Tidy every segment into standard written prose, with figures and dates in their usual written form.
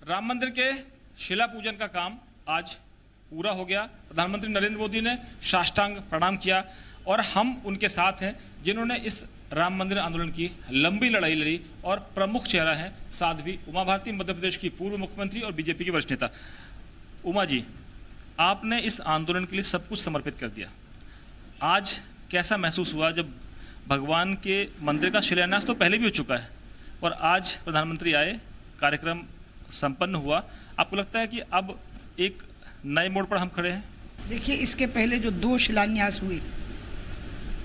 राम मंदिर के शिला पूजन का काम आज पूरा हो गया। प्रधानमंत्री नरेंद्र मोदी ने साष्टांग प्रणाम किया और हम उनके साथ हैं जिन्होंने इस राम मंदिर आंदोलन की लंबी लड़ाई लड़ी और प्रमुख चेहरा है साध्वी उमा भारती, मध्य प्रदेश की पूर्व मुख्यमंत्री और बीजेपी की वरिष्ठ नेता। उमा जी, आपने इस आंदोलन के लिए सब कुछ समर्पित कर दिया। आज कैसा महसूस हुआ जब भगवान के मंदिर का शिलान्यास तो पहले भी हो चुका है और आज प्रधानमंत्री आए, कार्यक्रम संपन्न हुआ, आपको लगता है कि अब एक नए मोड़ पर हम खड़े हैं? देखिए, इसके पहले जो 2 शिलान्यास हुए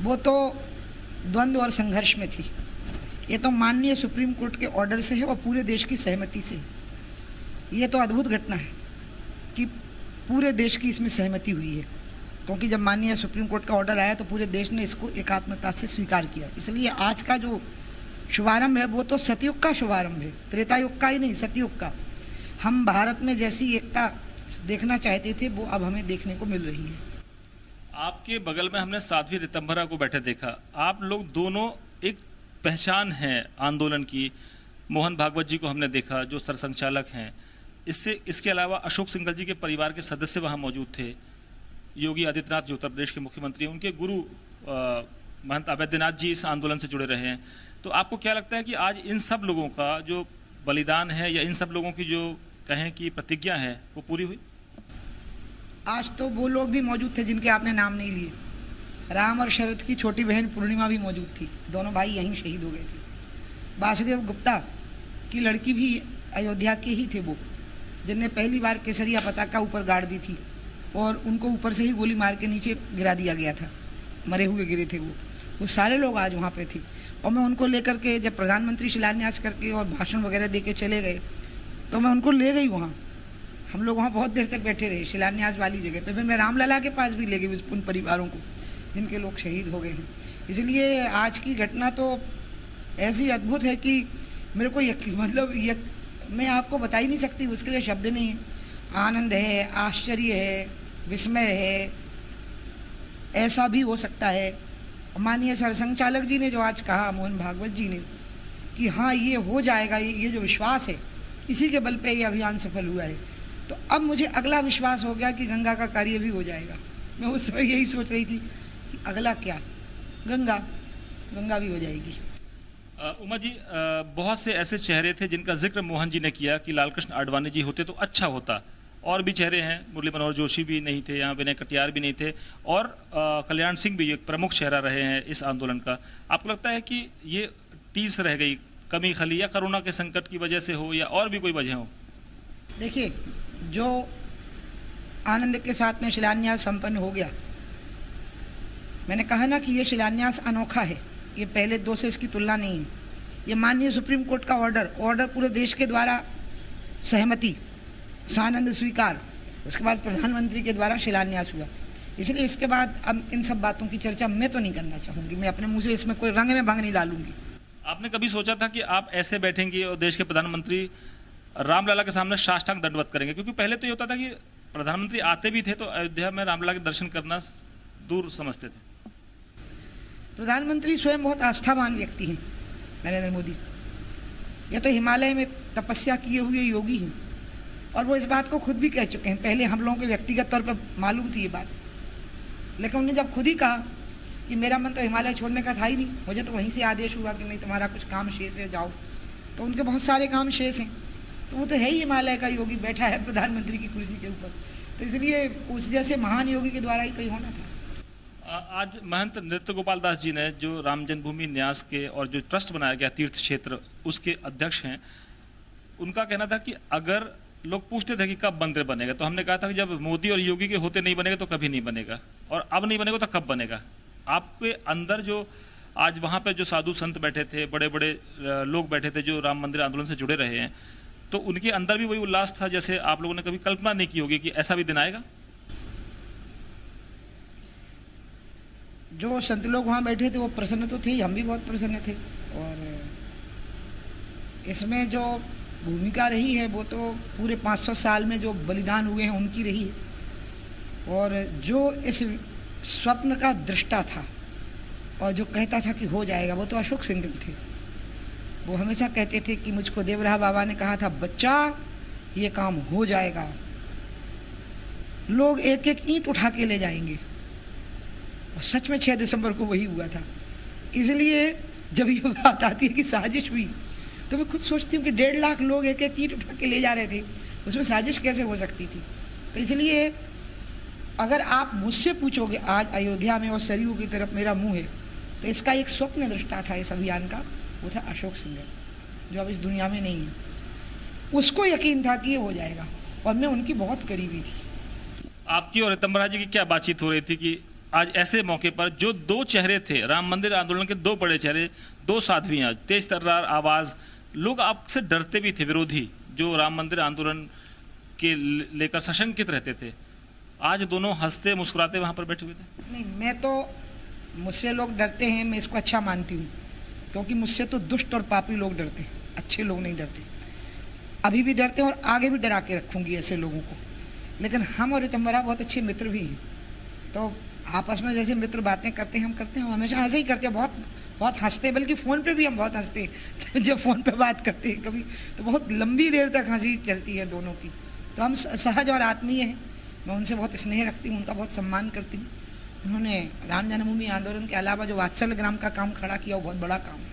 वो तो द्वंद्व और संघर्ष में थी। ये तो माननीय सुप्रीम कोर्ट के ऑर्डर से है और पूरे देश की सहमति से। ये तो अद्भुत घटना है कि पूरे देश की इसमें सहमति हुई है, क्योंकि जब माननीय सुप्रीम कोर्ट का ऑर्डर आया तो पूरे देश ने इसको एकात्मता से स्वीकार किया। इसलिए आज का जो शुभारंभ है वो तो सतयुग का शुभारंभ है, त्रेतायुग का ही नहीं, सतयुग का। हम भारत में जैसी एकता देखना चाहते थे वो अब हमें देखने को मिल रही है। आपके बगल में हमने साध्वी ऋतंभरा को बैठे देखा। आप लोग दोनों एक पहचान है आंदोलन की। मोहन भागवत जी को हमने देखा जो सरसंघचालक हैं। इसके अलावा अशोक सिंघल जी के परिवार के सदस्य वहाँ मौजूद थे। योगी आदित्यनाथ जो उत्तर प्रदेश के मुख्यमंत्री हैं, उनके गुरु महंत अवैधनाथ जी इस आंदोलन से जुड़े रहे हैं। तो आपको क्या लगता है कि आज इन सब लोगों का जो बलिदान है या इन सब लोगों की जो कहें कि प्रतिज्ञा है वो पूरी हुई? आज तो वो लोग भी मौजूद थे जिनके आपने नाम नहीं लिए। राम और शरद की छोटी बहन पूर्णिमा भी मौजूद थी, दोनों भाई यहीं शहीद हो गए थे। वासुदेव गुप्ता की लड़की भी अयोध्या के ही थे, वो जिनने पहली बार केसरिया पताका ऊपर गाड़ दी थी और उनको ऊपर से ही गोली मार के नीचे गिरा दिया गया था, मरे हुए गिरे थे वो सारे लोग आज वहाँ पे थे। और मैं उनको लेकर के जब प्रधानमंत्री शिलान्यास करके और भाषण वगैरह दे के चले गए तो मैं उनको ले गई वहाँ। हम लोग वहाँ बहुत देर तक बैठे रहे शिलान्यास वाली जगह पे। फिर मैं रामलला के पास भी ले गई उन परिवारों को जिनके लोग शहीद हो गए हैं। इसलिए आज की घटना तो ऐसी अद्भुत है कि मेरे को मैं आपको बता ही नहीं सकती, उसके लिए शब्द नहीं है। आनंद है, आश्चर्य है, विस्मय है, ऐसा भी हो सकता है। माननीय सरसंघचालक जी ने जो आज कहा, मोहन भागवत जी ने, कि हाँ ये हो जाएगा, ये जो विश्वास है इसी के बल पे ये अभियान सफल हुआ है। तो अब मुझे अगला विश्वास हो गया कि गंगा का कार्य भी हो जाएगा। मैं उस समय यही सोच रही थी कि अगला क्या, गंगा भी हो जाएगी। उमा जी, बहुत से ऐसे चेहरे थे जिनका जिक्र मोहन जी ने किया कि लालकृष्ण आडवाणी जी होते तो अच्छा होता। और भी चेहरे हैं, मुरली मनोहर जोशी भी नहीं थे यहाँ, विनय कटियार भी नहीं थे और कल्याण सिंह भी एक प्रमुख चेहरा रहे हैं इस आंदोलन का। आपको लगता है कि ये टीस रह गई, कमी खली, या कोरोना के संकट की वजह से हो या और भी कोई वजह हो? देखिए, जो आनंद के साथ में शिलान्यास संपन्न हो गया, मैंने कहा ना कि ये शिलान्यास अनोखा है, ये पहले 2 से इसकी तुलना नहीं है। ये माननीय सुप्रीम कोर्ट का ऑर्डर पूरे देश के द्वारा सहमति, सानंद स्वीकार, उसके बाद प्रधानमंत्री के द्वारा शिलान्यास हुआ। इसलिए इसके बाद अब इन सब बातों की चर्चा मैं तो नहीं करना चाहूँगी, मैं अपने मुँह से इसमें कोई रंग में भंग नहीं डालूंगी। आपने कभी सोचा था कि आप ऐसे बैठेंगे और देश के प्रधानमंत्री रामलला के सामने साष्टांग दंडवत करेंगे? क्योंकि पहले तो ये होता था कि प्रधानमंत्री आते भी थे तो अयोध्या में रामलला के दर्शन करना दूर समझते थे। प्रधानमंत्री स्वयं बहुत आस्थावान व्यक्ति हैं, नरेंद्र मोदी। ये तो हिमालय में तपस्या किए हुए योगी हैं और वो इस बात को खुद भी कह चुके हैं। पहले हम लोगों के व्यक्तिगत तौर पर मालूम थी ये बात, लेकिन उन्होंने जब खुद ही कहा कि मेरा मन तो हिमालय छोड़ने का था ही नहीं, मुझे तो वहीं से आदेश हुआ कि नहीं तुम्हारा कुछ काम शेष है, जाओ। तो उनके बहुत सारे काम शेष हैं, तो वो तो है ही हिमालय का योगी, बैठा है प्रधानमंत्री की कुर्सी के ऊपर। तो इसलिए उस जैसे महान योगी के द्वारा ही तो ये होना था। आज महंत नृत्य गोपाल दास जी ने, जो राम जन्मभूमि न्यास के और जो ट्रस्ट बनाया गया तीर्थ क्षेत्र, उसके अध्यक्ष हैं, उनका कहना था कि अगर लोग पूछते थे कि कब मंदिर बनेगा, तो हमने कहा था कि जब मोदी और योगी के होते नहीं बनेगा तो कभी नहीं बनेगा, और अब नहीं बनेगा तो कब बनेगा? आपके अंदर जो आज वहाँ पे जो साधु संत बैठे थे, बड़े बड़े लोग बैठे थे जो राम मंदिर आंदोलन से जुड़े रहे हैं, तो उनके अंदर भी वही उल्लास था जैसे आप लोगों ने कभी कल्पना नहीं की होगी कि ऐसा भी दिन आएगा? जो संत लोग वहाँ बैठे थे वो प्रसन्न तो थे, हम भी बहुत प्रसन्न थे। और इसमें जो भूमिका रही है वो तो पूरे 500 साल में जो बलिदान हुए हैं उनकी रही है। और जो इस स्वप्न का दृष्टा था और जो कहता था कि हो जाएगा, वो तो अशोक सिंघल थे। वो हमेशा कहते थे कि मुझको देवराह बाबा ने कहा था, बच्चा ये काम हो जाएगा, लोग एक एक ईंट उठा के ले जाएंगे। और सच में 6 दिसंबर को वही हुआ था। इसलिए जब ये बात आती है कि साजिश हुई, तो मैं खुद सोचती हूँ कि 1.5 लाख लोग एक एक ईंट उठा के ले जा रहे थे, उसमें साजिश कैसे हो सकती थी। तो इसलिए अगर आप मुझसे पूछोगे आज अयोध्या में और सरयू की तरफ मेरा मुंह है, तो इसका एक स्वप्न दृष्टा था इस अभियान का, वो था अशोक सिंघल, जो अब इस दुनिया में नहीं है। उसको यकीन था कि ये हो जाएगा और मैं उनकी बहुत करीबी थी। आपकी और रितंबरा जी की क्या बातचीत हो रही थी कि आज ऐसे मौके पर जो 2 चेहरे थे, राम मंदिर आंदोलन के 2 बड़े चेहरे, 2 साध्वियाँ, तेज तर्रार आवाज़, लोग आपसे डरते भी थे, विरोधी जो राम मंदिर आंदोलन के लेकर सशंकित रहते थे, आज दोनों हंसते मुस्कुराते वहाँ पर बैठे हुए थे? नहीं, मैं तो, मुझसे लोग डरते हैं, मैं इसको अच्छा मानती हूँ, क्योंकि मुझसे तो दुष्ट और पापी लोग डरते हैं, अच्छे लोग नहीं डरते। अभी भी डरते हैं और आगे भी डरा के रखूँगी ऐसे लोगों को। लेकिन हम और रितंबरा बहुत अच्छे मित्र भी हैं, तो आपस में जैसे मित्र बातें करते हैं हम हमेशा ऐसे ही करते हैं, बहुत बहुत हंसते हैं, बल्कि फ़ोन पे भी हम बहुत हंसते हैं। जब फ़ोन पे बात करते हैं कभी, तो बहुत लंबी देर तक हंसी चलती है दोनों की। तो हम सहज और आत्मीय हैं। मैं उनसे बहुत स्नेह रखती हूँ, उनका बहुत सम्मान करती हूँ। उन्होंने राम जन्मभूमि आंदोलन के अलावा जो वात्सल्य ग्राम का काम खड़ा किया, वो बहुत बड़ा काम है।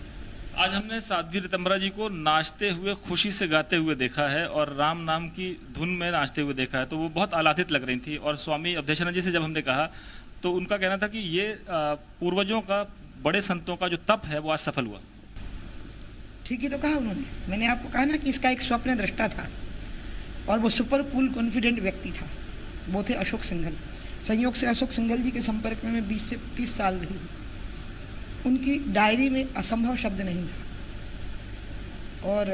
आज हमने साध्वी रितंबरा जी को नाचते हुए, खुशी से गाते हुए देखा है और राम नाम की धुन में नाचते हुए देखा है, तो वो बहुत आह्लादित लग रही थी। और स्वामी अवधेशानंद जी से जब हमने कहा, तो उनका कहना था कि ये पूर्वजों का, बड़े संतों का जो तप है वो आज सफल हुआ। ठीक ही तो कहा उन्होंने। मैंने आपको कहा ना कि इसका एक स्वप्न दृष्टा था और वो सुपर कूल कॉन्फिडेंट व्यक्ति था, वो थे अशोक सिंघल। संयोग से अशोक सिंघल जी के संपर्क में मैं 20 से 30 साल रही हूँ। उनकी डायरी में असंभव शब्द नहीं था और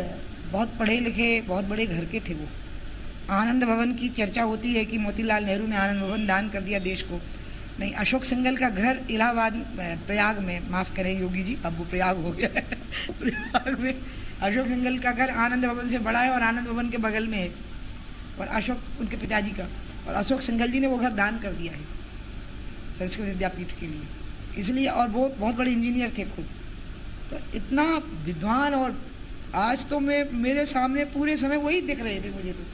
बहुत पढ़े लिखे, बहुत बड़े घर के थे वो। आनंद भवन की चर्चा होती है कि मोतीलाल नेहरू ने आनंद भवन दान कर दिया देश को। नहीं, अशोक सिंघल का घर इलाहाबाद, प्रयाग में, माफ़ करें योगी जी, अब वो प्रयाग हो गया है। प्रयाग में अशोक सिंघल का घर आनंद भवन से बड़ा है और आनंद भवन के बगल में है, और अशोक उनके पिताजी का, और अशोक सिंघल जी ने वो घर दान कर दिया है संस्कृत विद्यापीठ के लिए। इसलिए, और वो बहुत बड़े इंजीनियर थे खुद, तो इतना विद्वान। और आज तो मैं, मेरे सामने पूरे समय वही दिख रहे थे मुझे तो,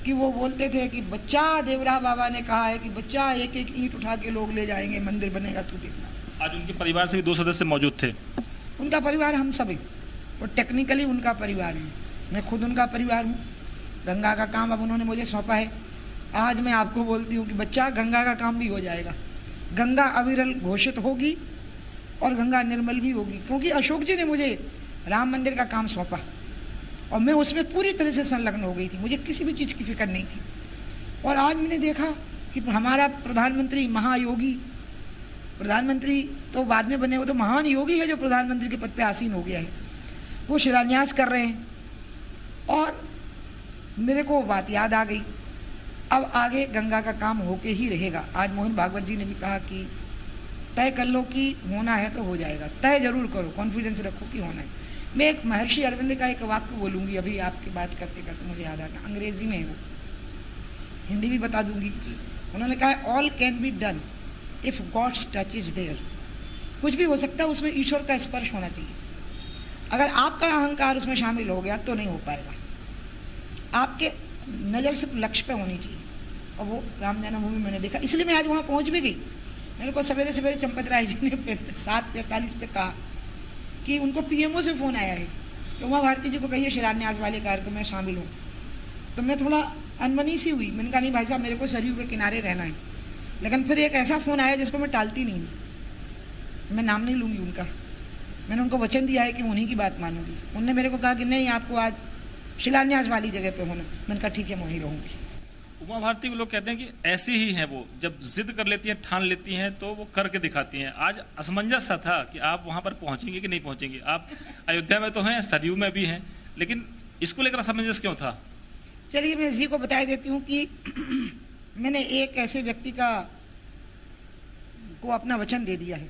कि वो बोलते थे कि बच्चा, देवरा बाबा ने कहा है कि बच्चा एक एक ईंट उठा के लोग ले जाएंगे, मंदिर बनेगा, तू देखना। आज उनके परिवार से भी 2 सदस्य मौजूद थे। उनका परिवार हम सब हैं, और टेक्निकली उनका परिवार है, मैं खुद उनका परिवार हूँ। गंगा का काम अब उन्होंने मुझे सौंपा है। आज मैं आपको बोलती हूँ कि बच्चा, गंगा का काम भी हो जाएगा। गंगा अविरल घोषित होगी और गंगा निर्मल भी होगी, क्योंकि अशोक जी ने मुझे राम मंदिर का काम सौंपा और मैं उसमें पूरी तरह से संलग्न हो गई थी। मुझे किसी भी चीज़ की फिक्र नहीं थी। और आज मैंने देखा कि हमारा प्रधानमंत्री, महायोगी प्रधानमंत्री तो बाद में बने, वो तो महान योगी है जो प्रधानमंत्री के पद पे आसीन हो गया है, वो शिलान्यास कर रहे हैं। और मेरे को वो बात याद आ गई, अब आगे गंगा का काम होके ही रहेगा। आज मोहन भागवत जी ने भी कहा कि तय कर लो कि होना है तो हो जाएगा, तय जरूर करो, कॉन्फिडेंस रखो कि होना है। मैं एक महर्षि अरविंद का एक वाक्य बोलूँगी, अभी आपकी बात करते करते मुझे याद आ गया, अंग्रेजी में है वो, हिंदी भी बता दूंगी। उन्होंने कहा, all can be done if God's touch is there. कुछ भी हो सकता है, उसमें ईश्वर का स्पर्श होना चाहिए। अगर आपका अहंकार उसमें शामिल हो गया तो नहीं हो पाएगा। आपके नज़र सिर्फ लक्ष्य पे होनी चाहिए, और वो राम जन्मभूमि मैंने देखा, इसलिए मैं आज वहाँ पहुँच भी गई। मेरे को सवेरे सवेरे चंपत राय जी ने 7:45 पे कहा कि उनको पीएमओ से फ़ोन आया है तो उमा भारती जी को कहिए शिलान्यास वाले कार्यक्रम में शामिल हो। तो मैं थोड़ा अनमनी सी हुई, मैंने कहा नहीं भाई साहब, मेरे को सरयू के किनारे रहना है। लेकिन फिर एक ऐसा फ़ोन आया जिसको मैं टालती नहीं हूँ, मैं नाम नहीं लूँगी उनका। मैंने उनको वचन दिया है कि मैं उन्हीं की बात मानूंगी। उन्होंने मेरे को कहा कि नहीं, आपको आज शिलान्यास वाली जगह पे होना। मैंने कहा ठीक है, मैं वहीं रहूँगी। उमा भारती को लोग कहते हैं कि ऐसी ही हैं वो, जब जिद कर लेती हैं, ठान लेती हैं तो वो करके दिखाती हैं। आज असमंजस सा था कि आप वहाँ पर पहुँचेंगे कि नहीं पहुँचेंगे। आप अयोध्या में तो हैं, सरयू में भी हैं, लेकिन इसको लेकर असमंजस क्यों था? चलिए मैं इसी को बता देती हूँ कि मैंने एक ऐसे व्यक्ति को अपना वचन दे दिया है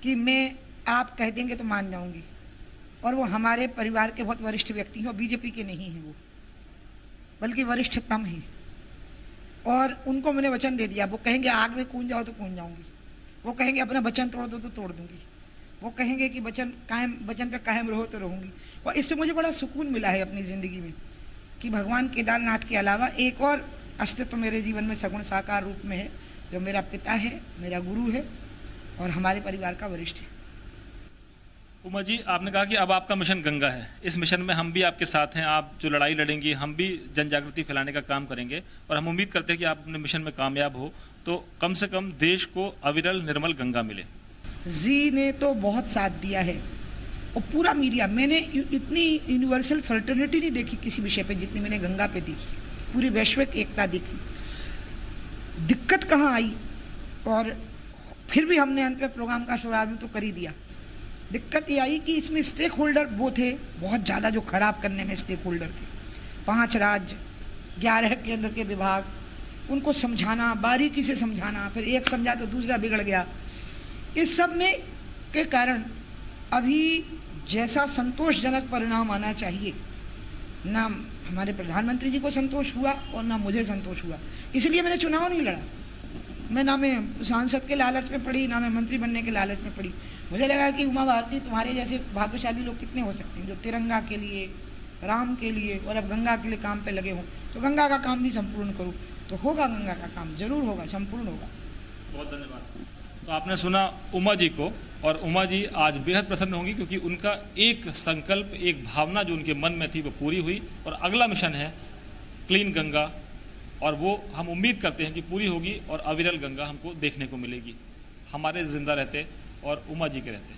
कि मैं, आप कह देंगे तो मान जाऊँगी, और वो हमारे परिवार के बहुत वरिष्ठ व्यक्ति हैं और बीजेपी के नहीं हैं वो, बल्कि वरिष्ठतम हैं। और उनको मैंने वचन दे दिया, वो कहेंगे आग में कूद जाओ तो कूद जाऊंगी, वो कहेंगे अपना वचन तोड़ दो तो तोड़ दूंगी, वो कहेंगे कि वचन पे कायम रहो तो रहूंगी। और इससे मुझे बड़ा सुकून मिला है अपनी ज़िंदगी में कि भगवान केदारनाथ के अलावा एक और अस्तित्व मेरे जीवन में सगुण साकार रूप में है, जो मेरा पिता है, मेरा गुरु है और हमारे परिवार का वरिष्ठ है। उमा जी, आपने कहा कि अब आपका मिशन गंगा है। इस मिशन में हम भी आपके साथ हैं। आप जो लड़ाई लड़ेंगी, हम भी जन जागृति फैलाने का काम करेंगे और हम उम्मीद करते हैं कि आप अपने मिशन में कामयाब हो तो कम से कम देश को अविरल निर्मल गंगा मिले। जी ने तो बहुत साथ दिया है और पूरा मीडिया, मैंने इतनी यूनिवर्सल फर्टर्निटी नहीं देखी किसी विषय पे जितनी मैंने गंगा पे देखी। पूरी वैश्विक एकता देखी। दिक्कत कहाँ आई, और फिर भी हमने अंत में प्रोग्राम का शुभारंभ तो कर ही दिया। दिक्कत ये आई कि इसमें स्टेक होल्डर वो थे बहुत ज़्यादा जो खराब करने में स्टेक होल्डर थे। 5 राज्य, 11 केंद्र के विभाग, उनको समझाना, बारीकी से समझाना, फिर एक समझा तो दूसरा बिगड़ गया। इस सब में के कारण अभी जैसा संतोषजनक परिणाम आना चाहिए, ना हमारे प्रधानमंत्री जी को संतोष हुआ और ना मुझे संतोष हुआ। इसलिए मैंने चुनाव नहीं लड़ा। मैं ना मैं सांसद के लालच में पड़ी, ना मैं मंत्री बनने के लालच में पड़ी। मुझे लगा कि उमा भारती तुम्हारे जैसे भाग्यशाली लोग कितने हो सकते हैं जो तिरंगा के लिए, राम के लिए और अब गंगा के लिए काम पे लगे हों, तो गंगा का काम भी संपूर्ण करूँ। तो होगा, गंगा का काम जरूर होगा, संपूर्ण होगा। बहुत धन्यवाद। तो आपने सुना उमा जी को, और उमा जी आज बेहद प्रसन्न होंगी क्योंकि उनका एक संकल्प, एक भावना जो उनके मन में थी वो पूरी हुई। और अगला मिशन है क्लीन गंगा, और वो हम उम्मीद करते हैं कि पूरी होगी और अविरल गंगा हमको देखने को मिलेगी, हमारे जिंदा रहते और उमा जी के रहते।